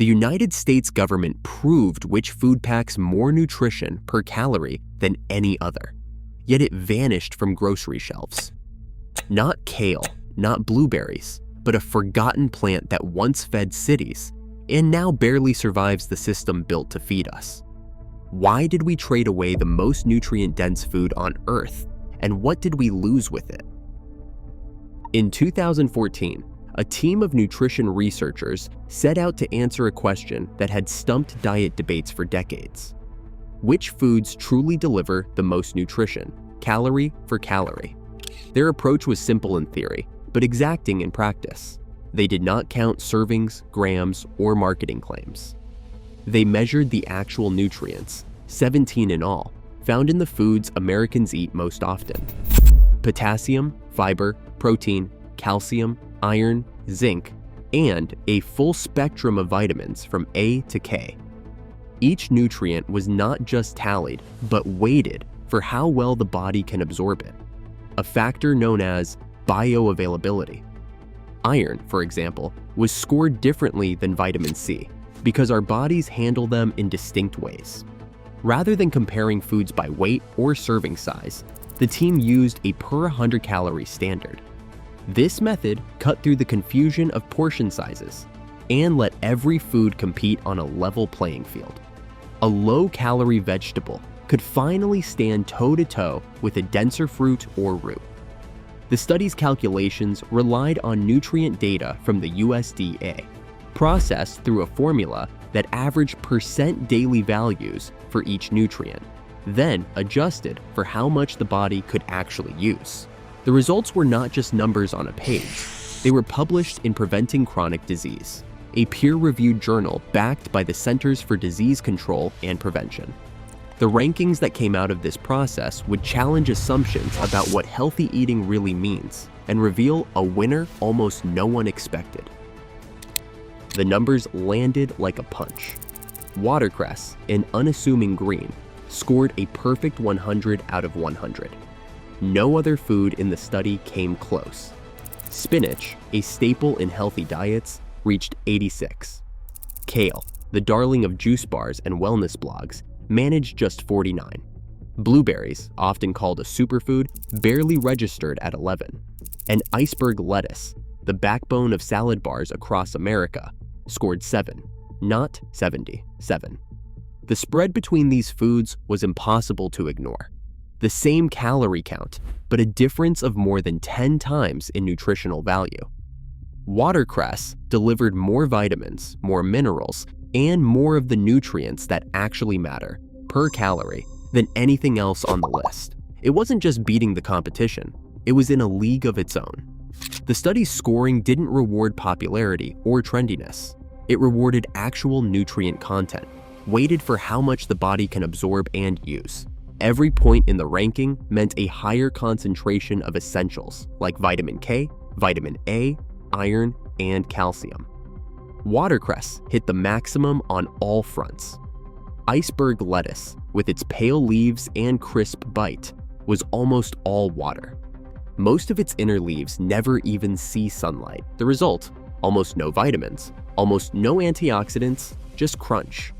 The United States government proved which food packs more nutrition per calorie than any other, yet it vanished from grocery shelves. Not kale, not blueberries, but a forgotten plant that once fed cities and now barely survives the system built to feed us. Why did we trade away the most nutrient-dense food on Earth, and what did we lose with it? In 2014, a team of nutrition researchers set out to answer a question that had stumped diet debates for decades. Which foods truly deliver the most nutrition, calorie for calorie? Their approach was simple in theory, but exacting in practice. They did not count servings, grams, or marketing claims. They measured the actual nutrients, 17 in all, found in the foods Americans eat most often. Potassium, fiber, protein, calcium, iron, zinc, and a full spectrum of vitamins from A to K. Each nutrient was not just tallied, but weighted for how well the body can absorb it, a factor known as bioavailability. Iron, for example, was scored differently than vitamin C because our bodies handle them in distinct ways. Rather than comparing foods by weight or serving size, the team used a per 100 calorie standard. This method cut through the confusion of portion sizes and let every food compete on a level playing field. A low-calorie vegetable could finally stand toe-to-toe with a denser fruit or root. The study's calculations relied on nutrient data from the USDA, processed through a formula that averaged percent daily values for each nutrient, then adjusted for how much the body could actually use. The results were not just numbers on a page. They were published in Preventing Chronic Disease, a peer-reviewed journal backed by the Centers for Disease Control and Prevention. The rankings that came out of this process would challenge assumptions about what healthy eating really means and reveal a winner almost no one expected. The numbers landed like a punch. Watercress, an unassuming green, scored a perfect 100 out of 100. No other food in the study came close. Spinach, a staple in healthy diets, reached 86. Kale, the darling of juice bars and wellness blogs, managed just 49. Blueberries, often called a superfood, barely registered at 11. And iceberg lettuce, the backbone of salad bars across America, scored 7, not 77. The spread between these foods was impossible to ignore. The same calorie count, but a difference of more than 10 times in nutritional value. Watercress delivered more vitamins, more minerals, and more of the nutrients that actually matter, per calorie, than anything else on the list. It wasn't just beating the competition, it was in a league of its own. The study's scoring didn't reward popularity or trendiness. It rewarded actual nutrient content, weighted for how much the body can absorb and use. Every point in the ranking meant a higher concentration of essentials like vitamin K, vitamin A, iron, and calcium. Watercress hit the maximum on all fronts. Iceberg lettuce, with its pale leaves and crisp bite, was almost all water. Most of its inner leaves never even see sunlight. The result, almost no vitamins, almost no antioxidants, just crunch.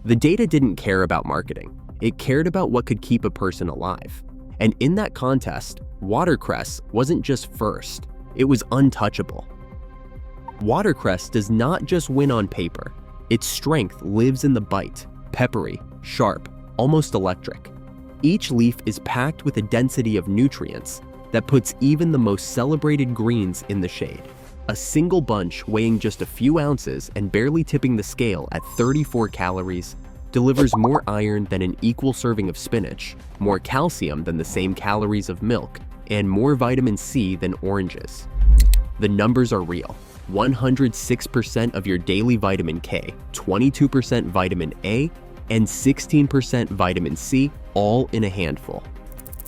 The data didn't care about marketing. It cared about what could keep a person alive. And in that contest, watercress wasn't just first, it was untouchable. Watercress does not just win on paper. Its strength lives in the bite, peppery, sharp, almost electric. Each leaf is packed with a density of nutrients that puts even the most celebrated greens in the shade. A single bunch weighing just a few ounces and barely tipping the scale at 34 calories delivers more iron than an equal serving of spinach, more calcium than the same calories of milk, and more vitamin C than oranges. The numbers are real. 106% of your daily vitamin K, 22% vitamin A, and 16% vitamin C, all in a handful.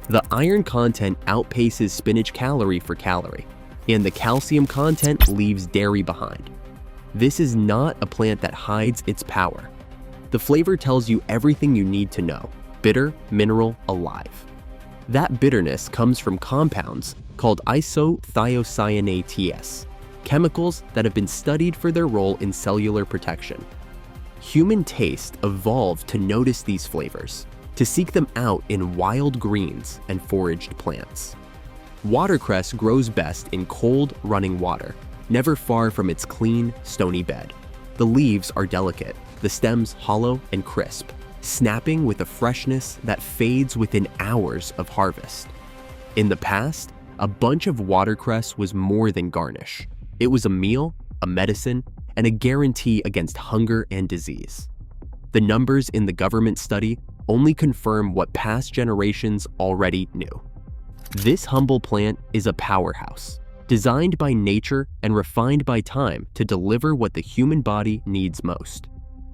The iron content outpaces spinach calorie for calorie, and the calcium content leaves dairy behind. This is not a plant that hides its power. The flavor tells you everything you need to know: bitter, mineral, alive. That bitterness comes from compounds called isothiocyanate. chemicals that have been studied for their role in cellular protection. Human taste evolved to notice these flavors, to seek them out in wild greens and foraged plants. Watercress grows best in cold, running water, never far from its clean, stony bed. The leaves are delicate, the stems hollow and crisp, snapping with a freshness that fades within hours of harvest. In the past, a bunch of watercress was more than garnish. It was a meal, a medicine, and a guarantee against hunger and disease. The numbers in the government study only confirm what past generations already knew. This humble plant is a powerhouse, designed by nature and refined by time to deliver what the human body needs most.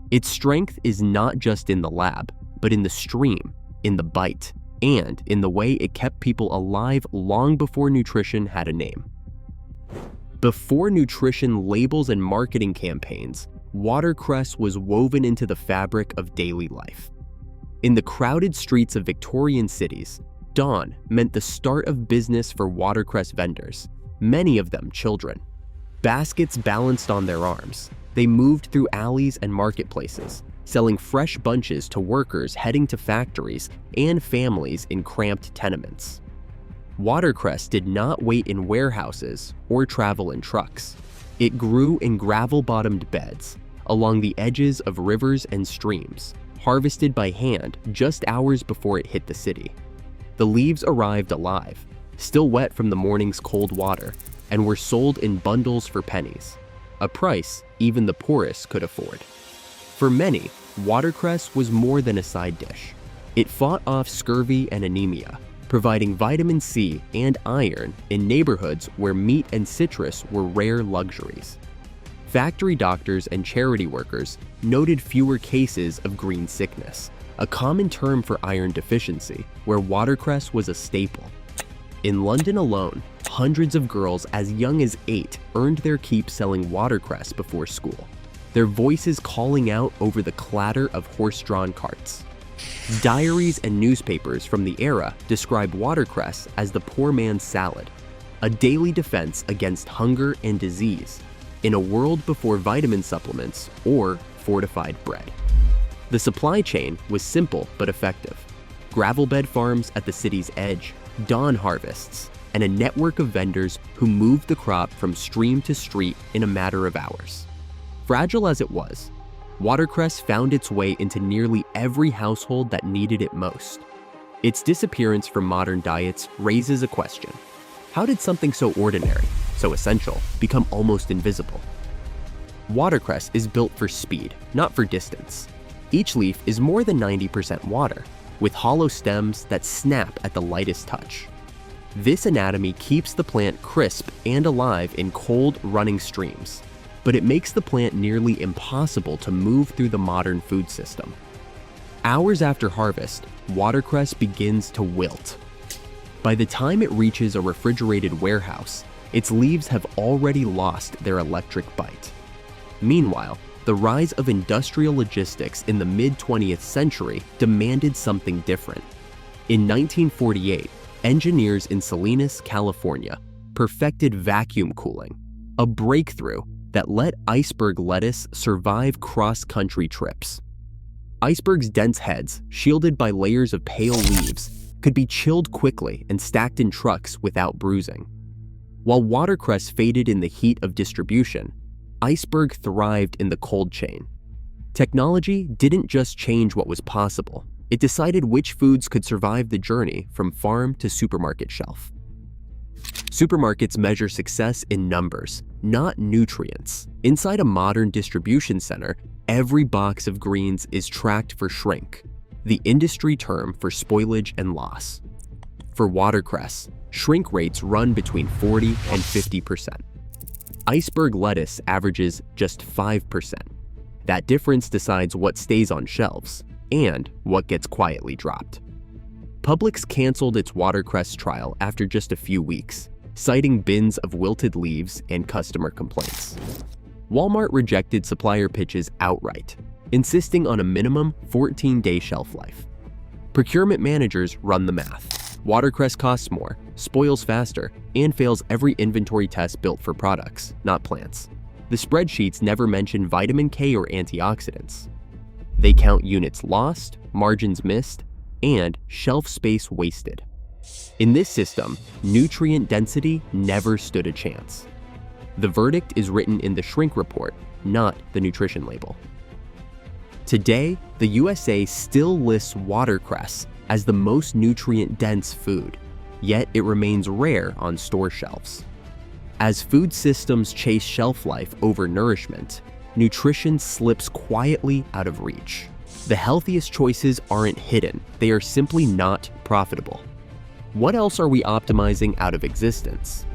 Its strength is not just in the lab, but in the stream, in the bite, and in the way it kept people alive long before nutrition had a name. Before nutrition labels and marketing campaigns, watercress was woven into the fabric of daily life. In the crowded streets of Victorian cities, dawn meant the start of business for watercress vendors, many of them children. Baskets balanced on their arms, they moved through alleys and marketplaces, selling fresh bunches to workers heading to factories and families in cramped tenements. Watercress did not wait in warehouses or travel in trucks. It grew in gravel-bottomed beds, along the edges of rivers and streams, harvested by hand just hours before it hit the city. The leaves arrived alive, still wet from the morning's cold water, and were sold in bundles for pennies, a price even the poorest could afford. For many, watercress was more than a side dish. It fought off scurvy and anemia, providing vitamin C and iron in neighborhoods where meat and citrus were rare luxuries. Factory doctors and charity workers noted fewer cases of green sickness, a common term for iron deficiency, where watercress was a staple. In London alone, hundreds of girls as young as 8 earned their keep selling watercress before school, their voices calling out over the clatter of horse-drawn carts. Diaries and newspapers from the era describe watercress as the poor man's salad, a daily defense against hunger and disease in a world before vitamin supplements or fortified bread. The supply chain was simple but effective. Gravel bed farms at the city's edge, dawn harvests, and a network of vendors who moved the crop from stream to street in a matter of hours. Fragile as it was, watercress found its way into nearly every household that needed it most. Its disappearance from modern diets raises a question. How did something so ordinary, so essential, become almost invisible? Watercress is built for speed, not for distance. Each leaf is more than 90% water, with hollow stems that snap at the lightest touch. This anatomy keeps the plant crisp and alive in cold, running streams, but it makes the plant nearly impossible to move through the modern food system. Hours after harvest, watercress begins to wilt. By the time it reaches a refrigerated warehouse, its leaves have already lost their electric bite. Meanwhile, the rise of industrial logistics in the mid-20th century demanded something different. In 1948, engineers in Salinas, California, perfected vacuum cooling, a breakthrough that let iceberg lettuce survive cross-country trips. Icebergs' dense heads, shielded by layers of pale leaves, could be chilled quickly and stacked in trucks without bruising. While watercress faded in the heat of distribution, iceberg thrived in the cold chain. Technology didn't just change what was possible, it decided which foods could survive the journey from farm to supermarket shelf. Supermarkets measure success in numbers, not nutrients. Inside a modern distribution center, every box of greens is tracked for shrink, the industry term for spoilage and loss. For watercress, shrink rates run between 40 and 50%. Iceberg lettuce averages just 5%. That difference decides what stays on shelves and what gets quietly dropped. Publix canceled its watercress trial after just a few weeks, citing bins of wilted leaves and customer complaints. Walmart rejected supplier pitches outright, insisting on a minimum 14-day shelf life. Procurement managers run the math. Watercress costs more, spoils faster, and fails every inventory test built for products, not plants. The spreadsheets never mention vitamin K or antioxidants. They count units lost, margins missed, and shelf space wasted. In this system, nutrient density never stood a chance. The verdict is written in the shrink report, not the nutrition label. Today, the USA still lists watercress as the most nutrient-dense food, yet it remains rare on store shelves. As food systems chase shelf life over nourishment, nutrition slips quietly out of reach. The healthiest choices aren't hidden, they are simply not profitable. What else are we optimizing out of existence?